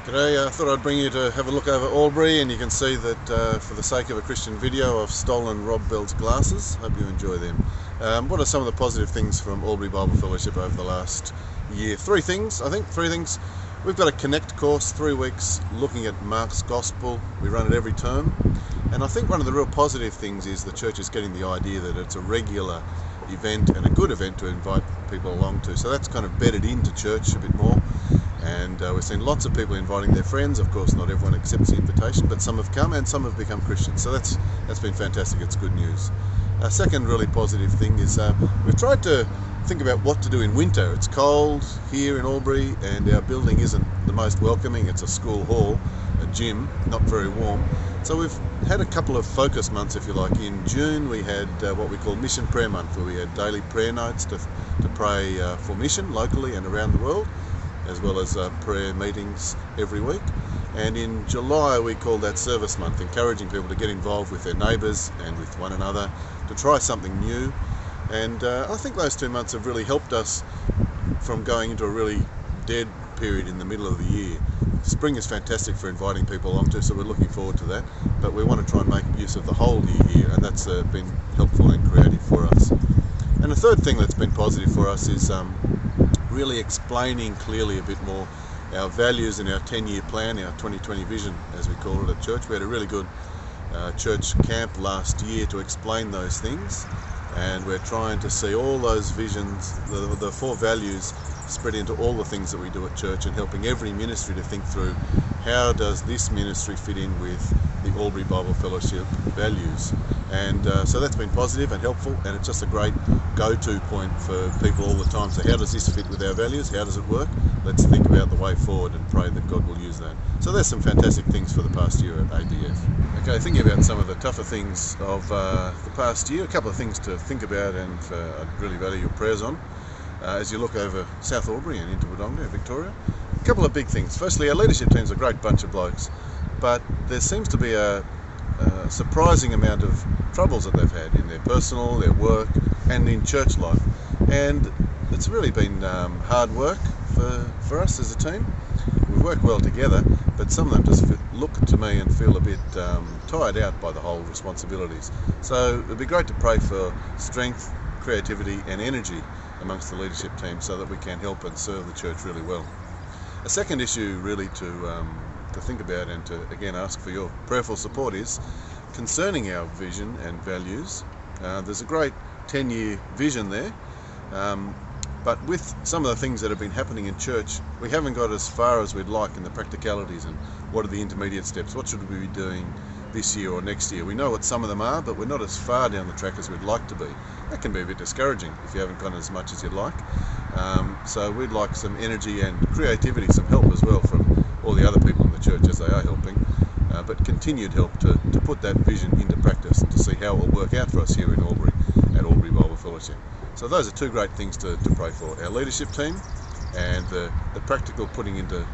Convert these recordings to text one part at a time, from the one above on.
G'day, I thought I'd bring you to have a look over Albury, and you can see that for the sake of a Christian video I've stolen Rob Bell's glasses. Hope you enjoy them. What are some of the positive things from Albury Bible Fellowship over the last year? Three things. We've got a Connect course, 3 weeks, looking at Mark's Gospel. We run it every term, and I think one of the real positive things is the church is getting the idea that it's a regular event and a good event to invite people along to. So that's kind of bedded into church a bit more. And we've seen lots of people inviting their friends. Of course, not everyone accepts the invitation, but some have come and some have become Christians. So that's been fantastic. It's good news. A second really positive thing is we've tried to think about what to do in winter. It's cold here in Albury, and our building isn't the most welcoming. It's a school hall, a gym, not very warm. So we've had a couple of focus months, if you like. In June we had what we call Mission Prayer Month, where we had daily prayer nights to pray for mission locally and around the world, as well as prayer meetings every week. And in July we called that Service Month, encouraging people to get involved with their neighbours and with one another, to try something new. And I think those 2 months have really helped us from going into a really dead period in the middle of the year. Spring is fantastic for inviting people along to, so we're looking forward to that. But we want to try and make use of the whole year here, and that's been helpful and creative for us. And the third thing that's been positive for us is really explaining clearly a bit more our values and our 10-year plan, our 2020 vision, as we call it at church. We had a really good church camp last year to explain those things, and we're trying to see all those visions, the 4 values, spread into all the things that we do at church, and helping every ministry to think through how does this ministry fit in with the Albury Bible Fellowship values. And so that's been positive and helpful, and it's just a great go-to point for people all the time. So how does this fit with our values? How does it work? Let's think about the way forward and pray that God will use that. So there's some fantastic things for the past year at ABF. Okay, thinking about some of the tougher things of the past year, a couple of things to think about, and I'd really value your prayers on as you look over South Albury and into Wodonga, Victoria. A couple of big things. Firstly, our leadership team's a great bunch of blokes, but there seems to be a surprising amount of troubles that they've had in their personal, their work, and in church life. And it's really been hard work for us as a team. We work well together, but some of them just look to me and feel a bit tired out by the whole responsibilities. So it'd be great to pray for strength, creativity and energy amongst the leadership team, so that we can help and serve the church really well. A second issue really to think about, and to again ask for your prayerful support, is concerning our vision and values. There's a great 10-year vision there, but with some of the things that have been happening in church, we haven't got as far as we'd like in the practicalities and what are the intermediate steps. What should we be doing this year or next year? We know what some of them are, but we're not as far down the track as we'd like to be. That can be a bit discouraging if you haven't gone as much as you'd like. So we'd like some energy and creativity, some help as well from all the other people in the church as they are helping, but continued help to put that vision into practice and to see how it will work out for us here in Albury at Albury Bible Fellowship. So those are 2 great things to pray for: our leadership team and the practical putting into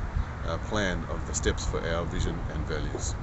plan of the steps for our vision and values.